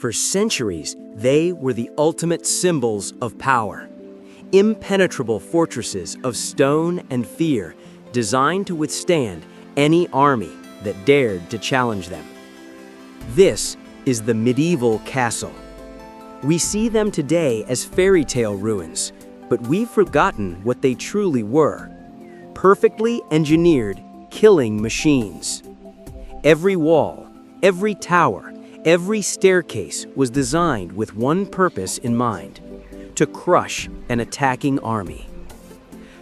For centuries, they were the ultimate symbols of power. Impenetrable fortresses of stone and fear designed to withstand any army that dared to challenge them. This is the medieval castle. We see them today as fairy tale ruins, but we've forgotten what they truly were. Perfectly engineered killing machines. Every wall, every tower, every staircase was designed with one purpose in mind: to crush an attacking army.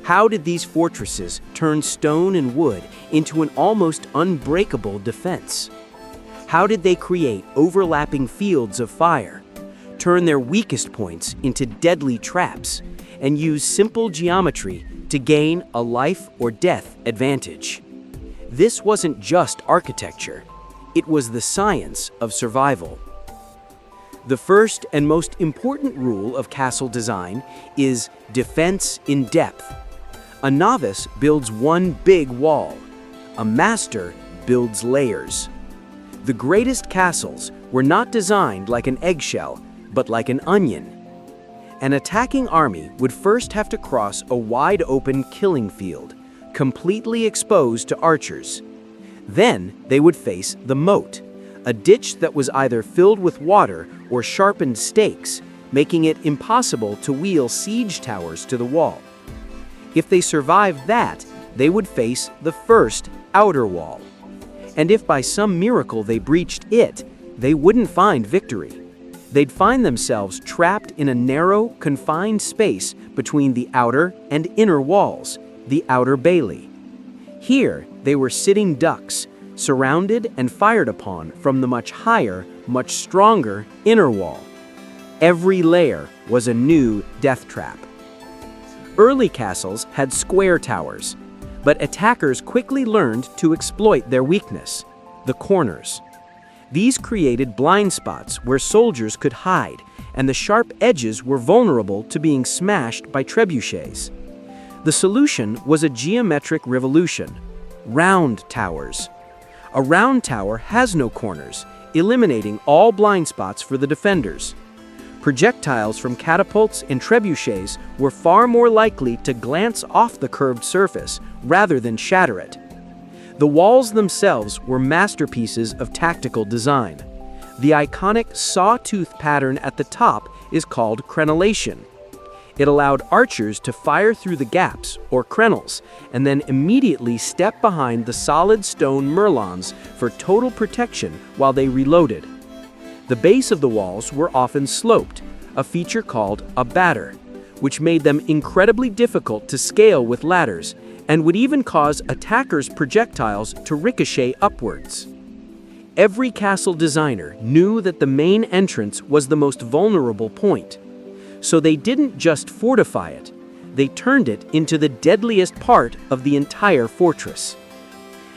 How did these fortresses turn stone and wood into an almost unbreakable defense? How did they create overlapping fields of fire, turn their weakest points into deadly traps, and use simple geometry to gain a life or death advantage? This wasn't just architecture, it was the science of survival. The first and most important rule of castle design is defense in depth. A novice builds one big wall. A master builds layers. The greatest castles were not designed like an eggshell, but like an onion. An attacking army would first have to cross a wide-open killing field, completely exposed to archers. Then they would face the moat, a ditch that was either filled with water or sharpened stakes, making it impossible to wheel siege towers to the wall. If they survived that, they would face the first outer wall. And if by some miracle they breached it, they wouldn't find victory. They'd find themselves trapped in a narrow, confined space between the outer and inner walls, the outer bailey. Here, they were sitting ducks, surrounded and fired upon from the much higher, much stronger inner wall. Every layer was a new death trap. Early castles had square towers, but attackers quickly learned to exploit their weakness: the corners. These created blind spots where soldiers could hide, and the sharp edges were vulnerable to being smashed by trebuchets. The solution was a geometric revolution: round towers. A round tower has no corners, eliminating all blind spots for the defenders. Projectiles from catapults and trebuchets were far more likely to glance off the curved surface rather than shatter it. The walls themselves were masterpieces of tactical design. The iconic sawtooth pattern at the top is called crenellation. It allowed archers to fire through the gaps, or crenels, and then immediately step behind the solid stone merlons for total protection while they reloaded. The base of the walls were often sloped, a feature called a batter, which made them incredibly difficult to scale with ladders, and would even cause attackers' projectiles to ricochet upwards. Every castle designer knew that the main entrance was the most vulnerable point, so they didn't just fortify it, they turned it into the deadliest part of the entire fortress.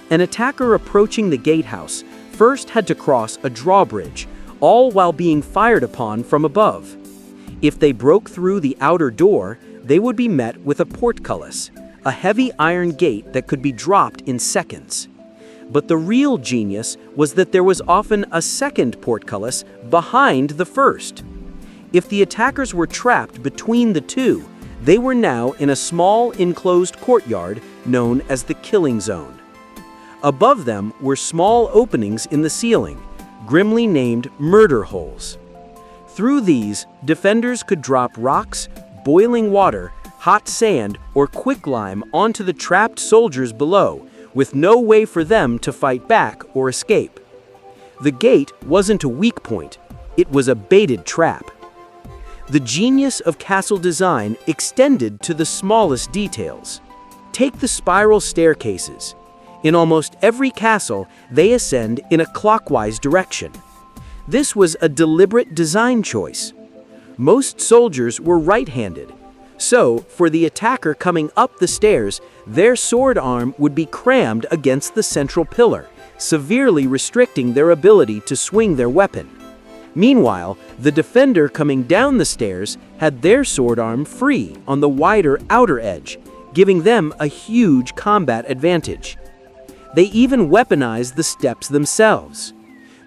An attacker approaching the gatehouse first had to cross a drawbridge, all while being fired upon from above. If they broke through the outer door, they would be met with a portcullis, a heavy iron gate that could be dropped in seconds. But the real genius was that there was often a second portcullis behind the first. If the attackers were trapped between the two, they were now in a small enclosed courtyard known as the killing zone. Above them were small openings in the ceiling, grimly named murder holes. Through these, defenders could drop rocks, boiling water, hot sand, or quicklime onto the trapped soldiers below, with no way for them to fight back or escape. The gate wasn't a weak point, it was a baited trap. The genius of castle design extended to the smallest details. Take the spiral staircases. In almost every castle, they ascend in a clockwise direction. This was a deliberate design choice. Most soldiers were right-handed, so for the attacker coming up the stairs, their sword arm would be crammed against the central pillar, severely restricting their ability to swing their weapon. Meanwhile, the defender coming down the stairs had their sword arm free on the wider outer edge, giving them a huge combat advantage. They even weaponized the steps themselves.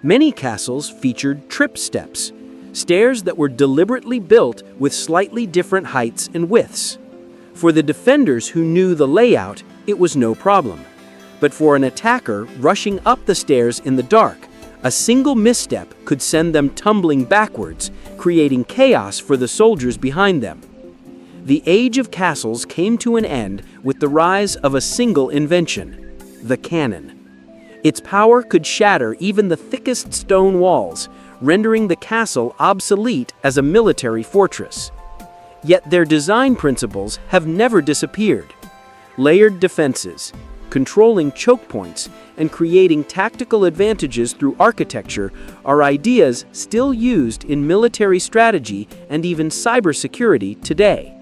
Many castles featured trip steps, stairs that were deliberately built with slightly different heights and widths. For the defenders who knew the layout, it was no problem. But for an attacker rushing up the stairs in the dark, a single misstep could send them tumbling backwards, creating chaos for the soldiers behind them. The age of castles came to an end with the rise of a single invention: the cannon. Its power could shatter even the thickest stone walls, rendering the castle obsolete as a military fortress. Yet their design principles have never disappeared. Layered defenses, controlling choke points, and creating tactical advantages through architecture are ideas still used in military strategy and even cybersecurity today.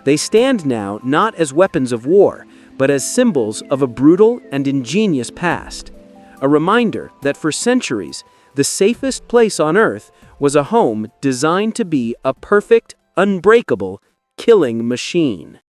They stand now not as weapons of war, but as symbols of a brutal and ingenious past. A reminder that for centuries, the safest place on Earth was a home designed to be a perfect, unbreakable, killing machine.